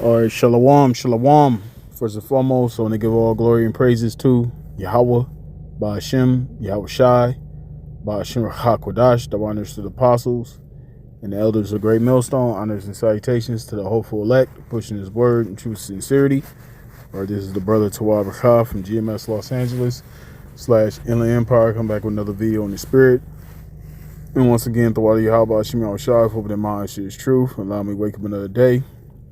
All right, shalom, shalom. First and foremost, I want to give all glory and praises to Yahweh, Ba'ashem, Yahweh Shai, Ba'ashem HaKodash, the honors to the apostles and the elders of Great Millstone, honors and salutations to the hopeful elect, pushing his word in true sincerity. Or this is the brother Tawab Rakha from GMS Los Angeles / Inland Empire. Come back with another video on the spirit. And once again, Tawad Yahweh, Ba'ashem, Yahweh Shai, hope that my shit is true. Allow me to wake up another day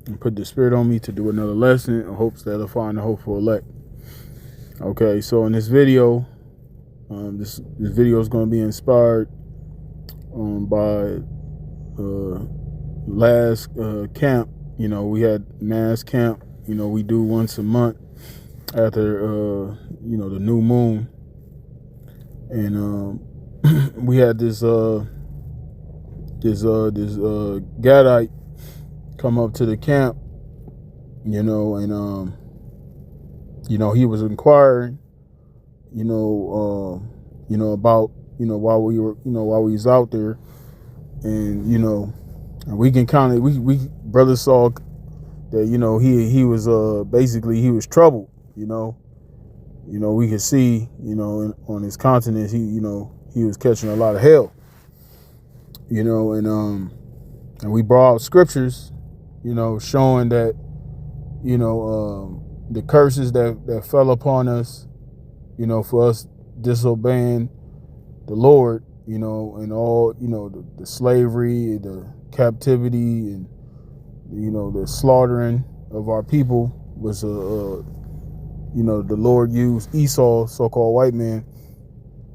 and put the spirit on me to do another lesson in hopes that I'll find the hopeful elect. Okay, so in this video, this video is going to be inspired by last camp. You know, we had mass camp. You know, we do once a month after you know, the new moon, and we had this Gadite come up to the camp, you know, and you know, he was inquiring, you know, about, you know, while we was out there, and you know, and we can kind of we brother saw that, you know, he was basically he was troubled, you know, we could see, you know, on his countenance, he was catching a lot of hell, you know, and we brought out scriptures, you know, showing that, you know, the curses that fell upon us, you know, for us disobeying the Lord, you know, and all, you know, the slavery, the captivity, and, you know, the slaughtering of our people was, you know, the Lord used Esau, so-called white man,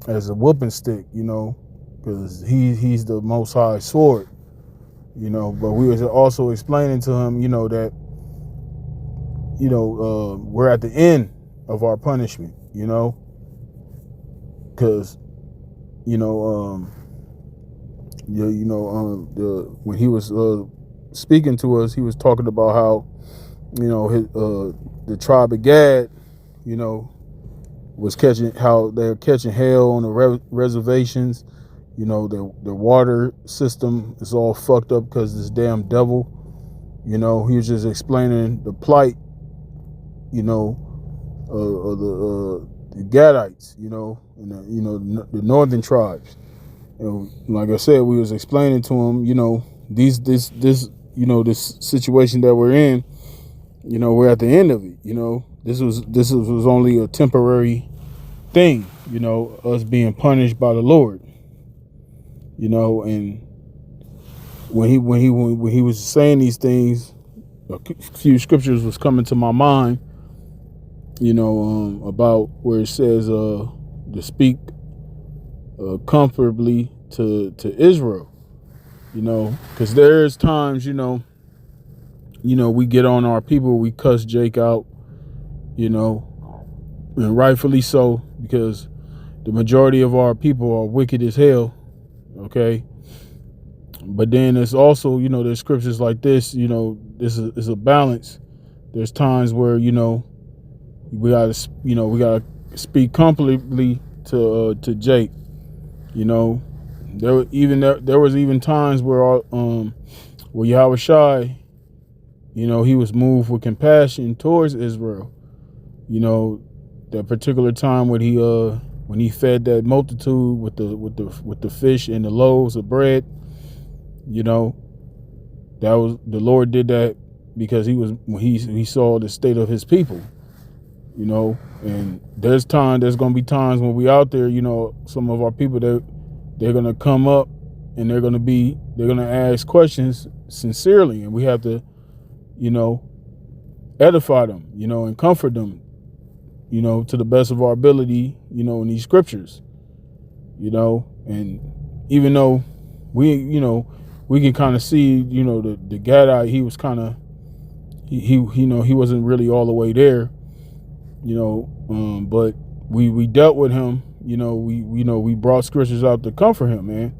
as a whooping stick, you know, because he's the Most High sword, you know. But we was also explaining to him, you know, that, you know, we're at the end of our punishment, you know, because, you know, when he was speaking to us, he was talking about how, you know, the tribe of Gad, you know, was how they're catching hell on the reservations. You know, the water system is all fucked up because this damn devil. You know, he was just explaining the plight, you know, of the Gadites, you know, and the northern tribes. And like I said, we was explaining to him, you know, this situation that we're in, you know, we're at the end of it. You know, this was only a temporary thing, you know, us being punished by the Lord, you know. And when he was saying these things, a few scriptures was coming to my mind, you know, about where it says to speak comfortably to Israel, you know, because there's times, you know, we get on our people, we cuss Jake out, you know, and rightfully so, because the majority of our people are wicked as hell, okay? But then there's also, you know, there's scriptures like this, you know, this is a balance. There's times where, you know, we gotta speak comfortably to Jake, you know. There was even times where Yahweh Shai, you know, he was moved with compassion towards Israel. You know, that particular time when he fed that multitude with the fish and the loaves of bread, you know, that was, the Lord did that because he saw the state of his people, you know. And there's gonna be times when we out there, you know, some of our people they're gonna come up and they're gonna ask questions sincerely, and we have to, you know, edify them, you know, and comfort them, you know, to the best of our ability, you know, in these scriptures, you know. And even though we can kind of see, you know, the Gadite, he was kind of, he wasn't really all the way there, you know, but we dealt with him, you know, we brought scriptures out to comfort him, man,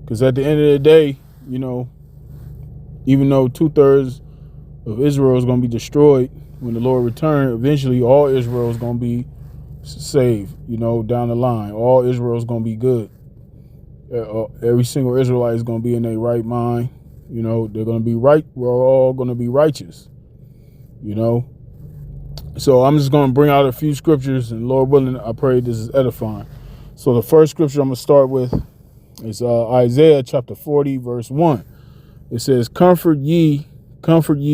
because at the end of the day, you know, even though 2/3 of Israel is going to be destroyed when the Lord returns, eventually all Israel is going to be saved, you know, down the line. All Israel is going to be good. Every single Israelite is going to be in their right mind. You know, they're going to be right. We're all going to be righteous. you know. So I'm just going to bring out a few scriptures, and Lord willing, I pray this is edifying. So the first scripture I'm going to start with is Isaiah chapter 40, verse 1. It says, comfort ye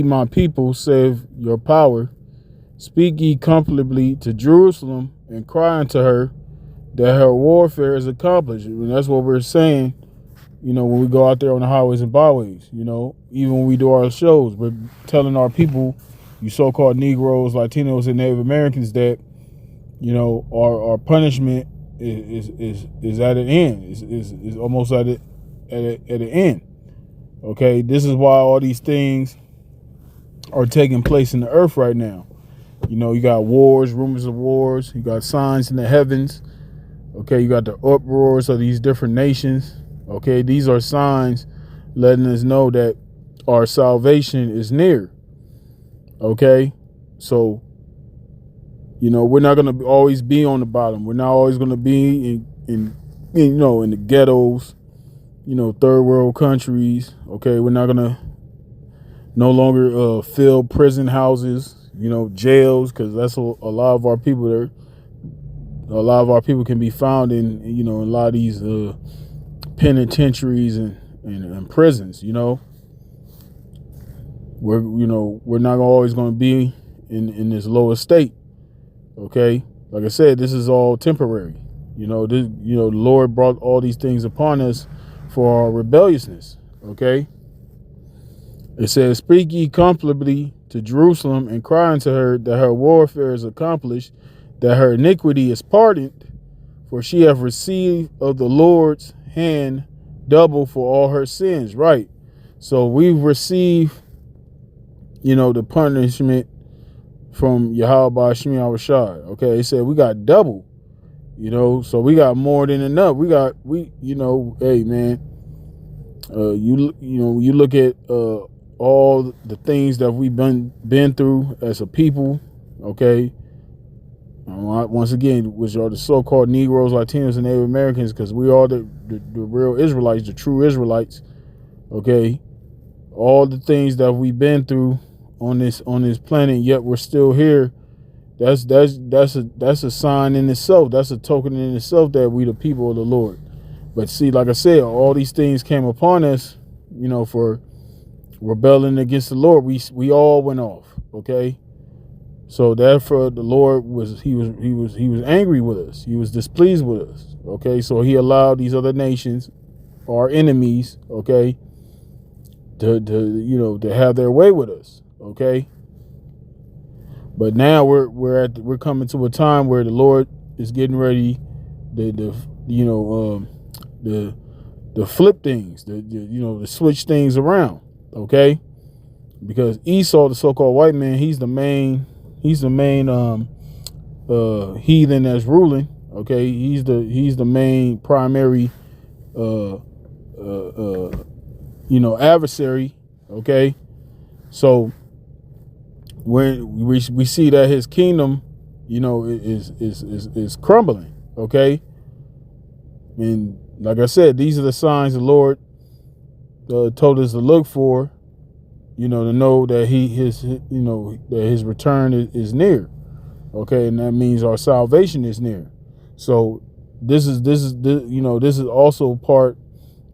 my people, save your power. Speak ye comfortably to Jerusalem, and cry unto her that her warfare is accomplished. And that's what we're saying, you know, when we go out there on the highways and byways, you know, even when we do our shows, we're telling our people, you so-called Negroes, Latinos, and Native Americans, that, you know, our punishment is at an end. Is almost at an end. Okay, this is why all these things are taking place in the earth right now. You know, you got wars, rumors of wars. You got signs in the heavens. Okay, you got the uproars of these different nations. Okay, these are signs letting us know that our salvation is near. Okay, so, you know, we're not going to always be on the bottom. We're not always going to be in the ghettos, you know, third world countries. Okay, we're not going to no longer fill prison houses, you know, jails, because that's a lot of our people there. A lot of our people can be found in, you know, a lot of these penitentiaries and prisons. You know, we're not always going to be in this lower state. Okay, like I said, this is all temporary. You know, the Lord brought all these things upon us for our rebelliousness. Okay. It says, speak ye comfortably to Jerusalem, and cry unto her that her warfare is accomplished, that her iniquity is pardoned, for she hath received of the Lord's hand double for all her sins. Right. So we've received, you know, the punishment from Yahweh Shemi Awashai. Okay. It said we got double, you know, so we got more than enough. Hey man, you look at, all the things that we've been through as a people, okay? Once again, which are the so-called Negroes, Latinos, and Native Americans, because we are the real Israelites, the true Israelites, okay? All the things that we've been through on this planet, yet we're still here. That's a sign in itself. That's a token in itself that we the people of the Lord. But see, like I said, all these things came upon us, you know, for rebelling against the Lord. We all went off. Okay, so therefore the Lord was angry with us. He was displeased with us. Okay, so he allowed these other nations, our enemies, okay, to have their way with us. Okay, but now we're coming to a time where the Lord is getting ready to flip things, to switch things around. Okay, because Esau, the so-called white man, he's the main heathen that's ruling. Okay, he's the main primary adversary. Okay, so when we see that his kingdom, you know, is crumbling. Okay, and like I said, these are the signs the Lord told us to look for, you know, to know that his return is near. Okay, and that means our salvation is near. So this is also part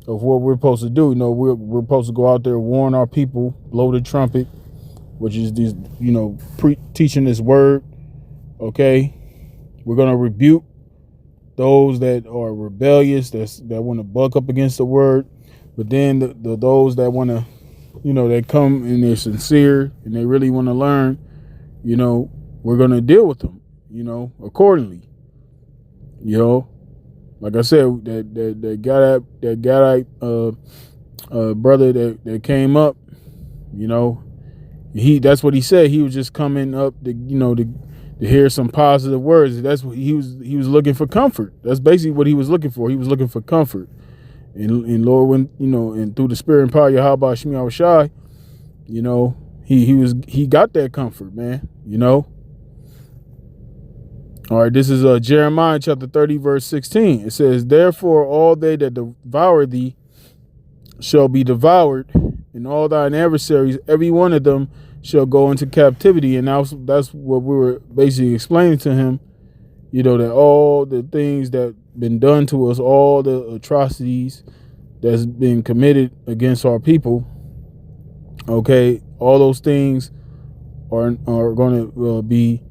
of what we're supposed to do. You know, we're supposed to go out there, warn our people, blow the trumpet, which is these, teaching this word. Okay, we're gonna rebuke those that are rebellious, that want to buck up against the word. But then those that want to, they come and they're sincere and they really want to learn, we're going to deal with them, accordingly. Like I said, that brother that came up, that's what he said. He was just coming up to hear some positive words. That's what he was looking for, comfort. That's basically what he was looking for. He was looking for comfort. And Lord, when and through the Spirit and power of Yahweh Shemi Awashai, he got that comfort, man. All right, this is Jeremiah chapter 30, verse 16. It says, "Therefore all they that devour thee shall be devoured, and all thine adversaries, every one of them shall go into captivity. And that's what we were basically explaining to him, that all the things that been done to us, all the atrocities that's been committed against our people, okay, all those things are going to be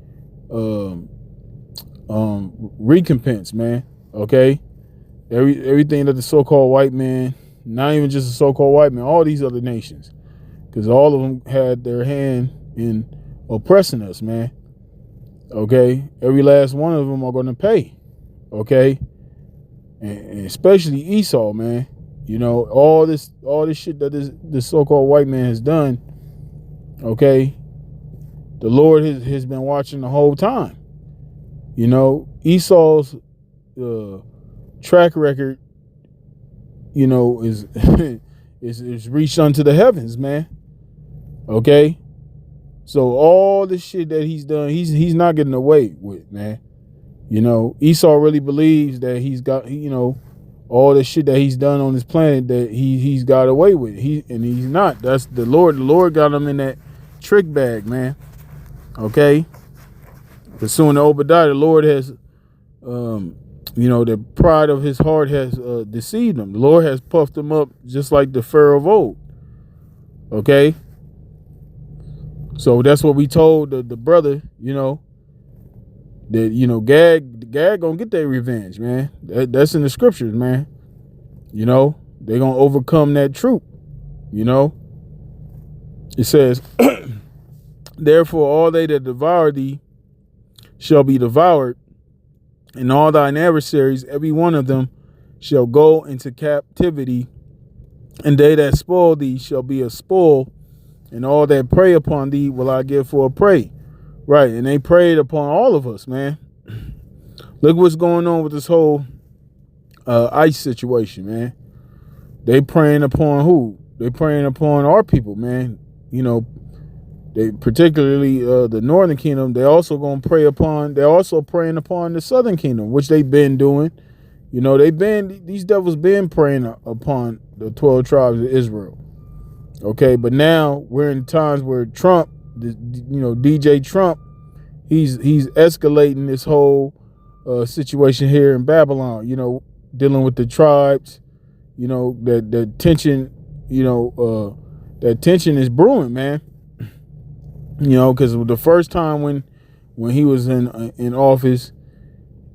recompense, man. Okay, everything that the so-called white man, not even just the so-called white man, all these other nations, because all of them had their hand in oppressing us, man. Okay, every last one of them are going to pay. Okay, and especially Esau, man. All this shit that this so-called white man has done. Okay, the Lord has been watching the whole time. Esau's track record, is is reached unto the heavens, man. Okay, so all the shit that he's done, he's not getting away with, man. Esau really believes that he's got, all the shit that he's done on this planet that he's got away with. And he's not. That's the Lord. The Lord got him in that trick bag, man. Okay. Pursuing Obadiah, the Lord has, the pride of his heart has deceived him. The Lord has puffed him up just like the Pharaoh of old. Okay. So that's what we told the brother, that, Gag gonna get their revenge, man. That's in the scriptures, man. They're gonna overcome that troop. It says, therefore all they that devour thee shall be devoured, and all thine adversaries, every one of them, shall go into captivity, and they that spoil thee shall be a spoil, and all that prey upon thee will I give for a prey. Right, and they preyed upon all of us, man. Look what's going on with this whole ICE situation, man. They preying upon who? They preying upon our people, man. They particularly the Northern Kingdom. They're also preying upon the Southern Kingdom, which they've been doing. These devils been preying upon the 12 tribes of Israel. Okay, but now we're in times where Trump, DJ Trump, he's escalating this whole situation here in Babylon, dealing with the tribes, that tension, that tension is brewing, man. Because the first time when he was in office,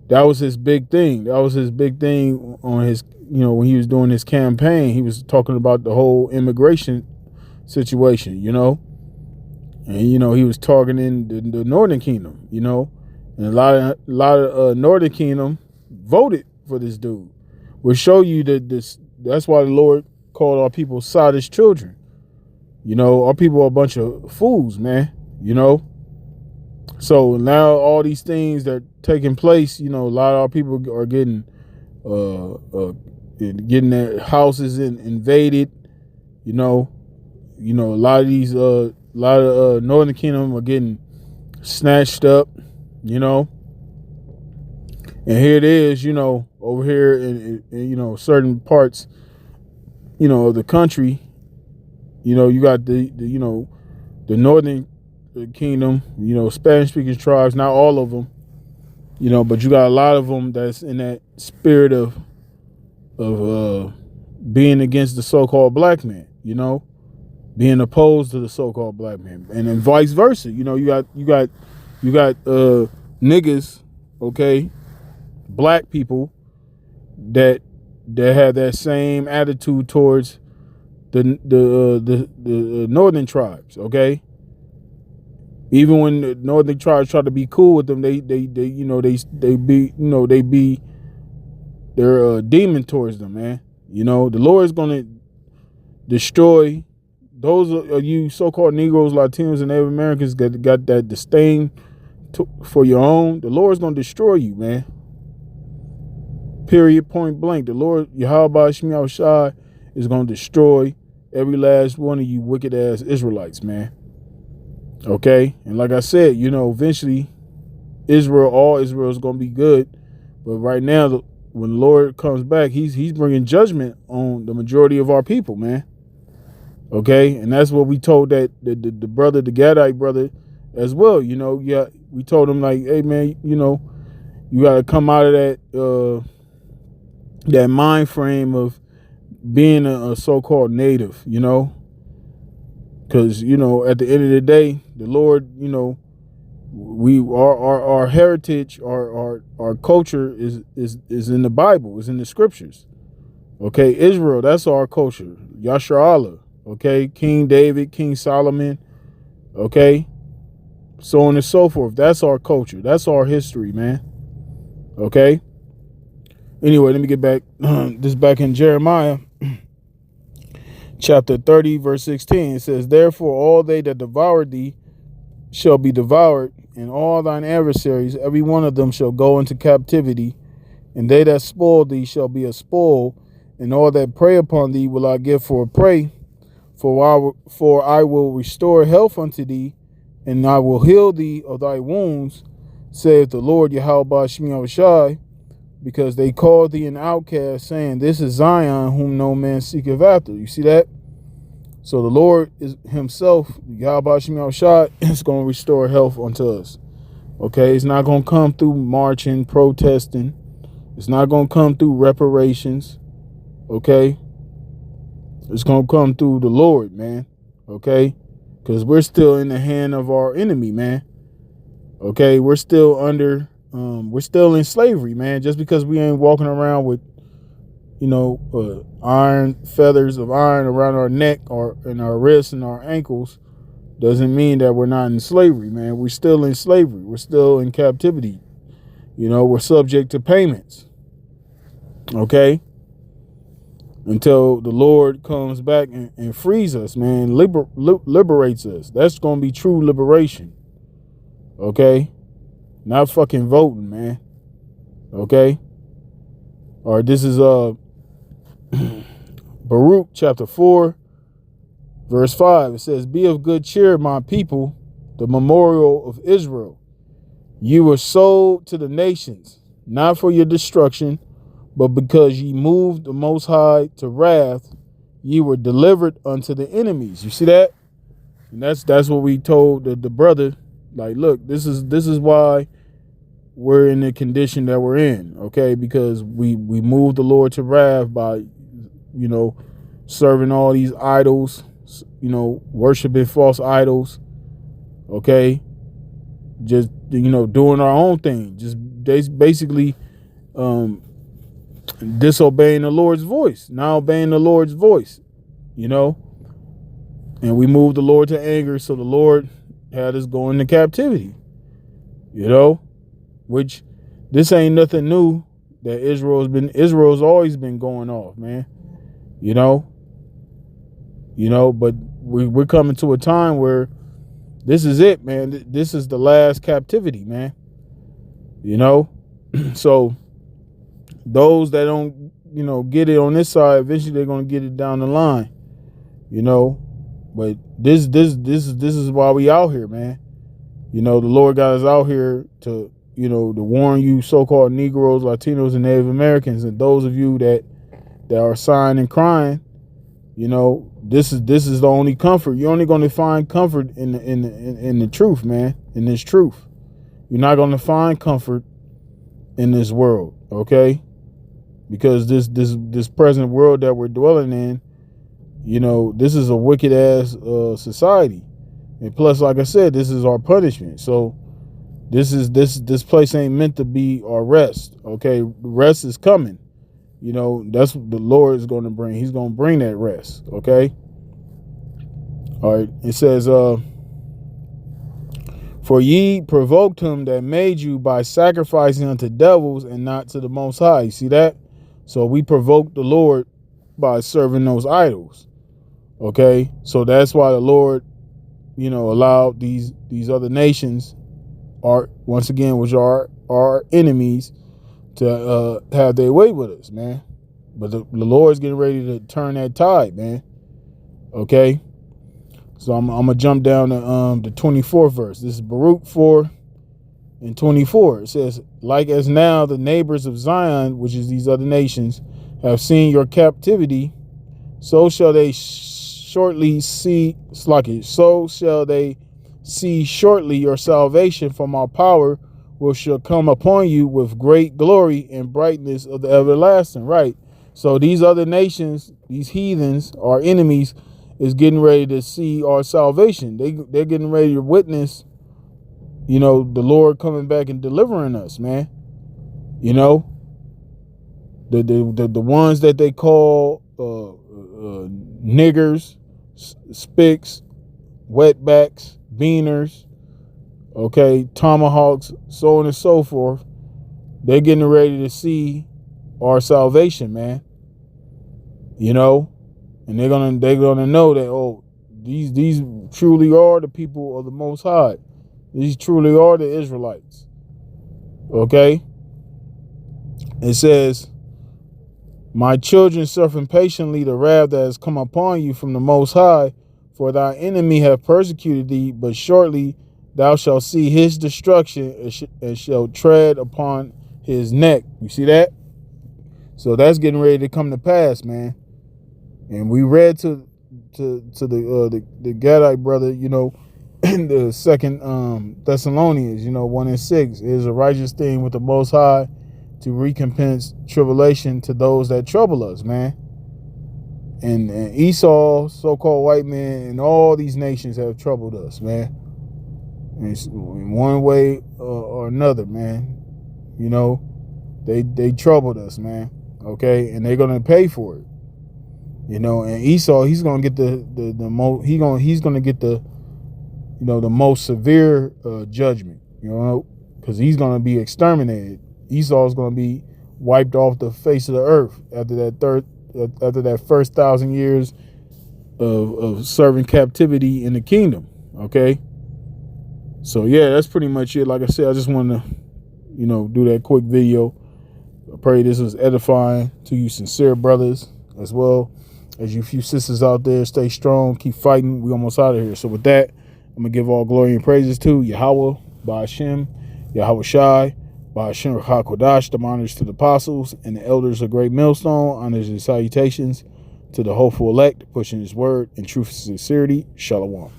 that was his big thing. That was his big thing on his, when he was doing his campaign. He was talking about the whole immigration situation, and he was targeting the Northern Kingdom, and a lot of Northern Kingdom voted for this dude. We'll show you that's why the Lord called our people sottish children. Our people are a bunch of fools, man. So now all these things that are taking place, a lot of our people are getting their houses invaded. A lot of these Northern Kingdom are getting snatched up. And here it is, over here in certain parts, of the country. You got the Northern Kingdom, Spanish speaking tribes, not all of them, but you got a lot of them that's in that spirit of being against the so-called black man, being opposed to the so-called black man, and then vice versa. You got niggas, okay, black people that have that same attitude towards the northern tribes, okay. Even when the northern tribes try to be cool with them, they're demon towards them, man. The Lord is gonna destroy those of you so-called Negroes, Latinos, and Native Americans that got that disdain for your own. The Lord's gonna destroy you, man. Period, point blank. The Lord, Yahweh Shemi Shai, is gonna destroy every last one of you wicked ass Israelites, man. Okay, and like I said, eventually all Israel is gonna be good, but right now, when the Lord comes back, he's bringing judgment on the majority of our people, man. Okay, and that's what we told that the brother, the Gadite brother, as well. You know, yeah, we told him like, hey man, you know, you got to come out of that mind frame of being a so-called native. You know, because you know at the end of the day, the Lord, you know, we our heritage, our culture is in the Bible, is in the scriptures. Okay, Israel, that's our culture. Yasharallah. Okay, King David, King Solomon. Okay, so on and so forth. That's our culture. That's our history, man. Okay. Anyway, let me get back. This back in Jeremiah chapter 30, verse 16. It says, therefore, all they that devour thee shall be devoured, and all thine adversaries, every one of them shall go into captivity, and they that spoil thee shall be a spoil, and all that prey upon thee will I give for a prey. For I will restore health unto thee, and I will heal thee of thy wounds, saith the Lord Yahweh Shemi Shai, because they called thee an outcast, saying, this is Zion, whom no man seeketh after. You see that? So the Lord is himself, Yahweh Shemi Shai, is going to restore health unto us. Okay, it's not going to come through marching, protesting. It's not going to come through reparations. Okay, it's going to come through the Lord, man. Okay, because we're still in the hand of our enemy, man. Okay, we're still under, we're still in slavery, man. Just because we ain't walking around with, you know, iron, feathers of iron around our neck or in our wrists and our ankles doesn't mean that we're not in slavery, man. We're still in slavery. We're still in captivity. You know, we're subject to payments. Okay, until the Lord comes back and frees us, man, liberates us. That's going to be true liberation. Okay, not fucking voting, man. Okay, all right, this is Baruch chapter 4 verse 5. It says, be of good cheer, my people, the memorial of Israel. You were sold to the nations, not for your destruction, but because ye moved the Most High to wrath, ye were delivered unto the enemies. You see that? And that's what we told the brother. Like, look, this is why we're in the condition that we're in. Okay, because we moved the Lord to wrath by, you know, serving all these idols, you know, worshiping false idols. Okay, just, you know, doing our own thing, just basically disobeying the Lord's voice, not obeying the Lord's voice, you know. And we moved the Lord to anger, so the Lord had us go into captivity, you know, which this ain't nothing new that Israel's always been going off, man, you know, but we're coming to a time where this is it, man. This is the last captivity, man, you know. So those that don't, you know, get it on this side, eventually they're going to get it down the line, you know. But this is why we out here, man. You know, the Lord got us out here to, you know, to warn you so-called Negroes, Latinos, and Native Americans, and those of you that are sighing and crying. You know, this is the only comfort. You're only going to find comfort in the truth, man. In this truth, you're not going to find comfort in this world, okay? Because this present world that we're dwelling in, you know, this is a wicked ass society, and plus, like I said, this is our punishment. So this place ain't meant to be our rest, okay? Rest is coming. You know, that's what the Lord is going to bring. He's going to bring that rest, okay? All right, it says, for ye provoked him that made you by sacrificing unto devils and not to the Most High. You see that? So we provoked the Lord by serving those idols, okay? So that's why the Lord, you know, allowed these other nations, once again, which are our enemies, to have their way with us, man. But the Lord's getting ready to turn that tide, man. Okay, so I'm gonna jump down to the 24th verse. This is Baruch 4 and 24. It says, like as now the neighbors of Zion, which is these other nations, have seen your captivity, so shall they shortly see, so shall they see shortly your salvation from our power, which shall come upon you with great glory and brightness of the everlasting. Right. So these other nations, these heathens, our enemies, is getting ready to see our salvation. They're getting ready to witness, the Lord coming back and delivering us, man. The ones that they call niggers, spicks, wetbacks, beaners, okay, tomahawks, so on and so forth. They're getting ready to see our salvation, man. And they're gonna know that, oh, these truly are the people of the Most High. These truly are the Israelites. Okay? It says, my children, suffering patiently the wrath that has come upon you from the Most High, for thy enemy have persecuted thee, but shortly thou shalt see his destruction and shalt tread upon his neck. You see that? So that's getting ready to come to pass, man. And we read to the Gadite brother, in the second Thessalonians, 1:6, it is a righteous thing with the Most High to recompense tribulation to those that trouble us, man. And Esau, so-called white man, and all these nations have troubled us, man. In one way or another, man. They troubled us, man. Okay, and they're gonna pay for it. And Esau, he's gonna get he's gonna get the most severe judgment, because he's gonna be exterminated. Esau is gonna be wiped off the face of the earth after that first 1,000 years of serving captivity in the kingdom. Okay, so yeah, that's pretty much it. Like I said, I just wanted to do that quick video. I pray this was edifying to you sincere brothers, as well as you few sisters out there. Stay strong, keep fighting. We almost out of here. So with that, I'm gonna give all glory and praises to Yahweh, Ba'ashem, Yahweh Shai, Ba'ashem HaKodash, the honors to the apostles and the elders of Great Millstone, honors and salutations to the hopeful elect, pushing his word in truth and sincerity. Shalom.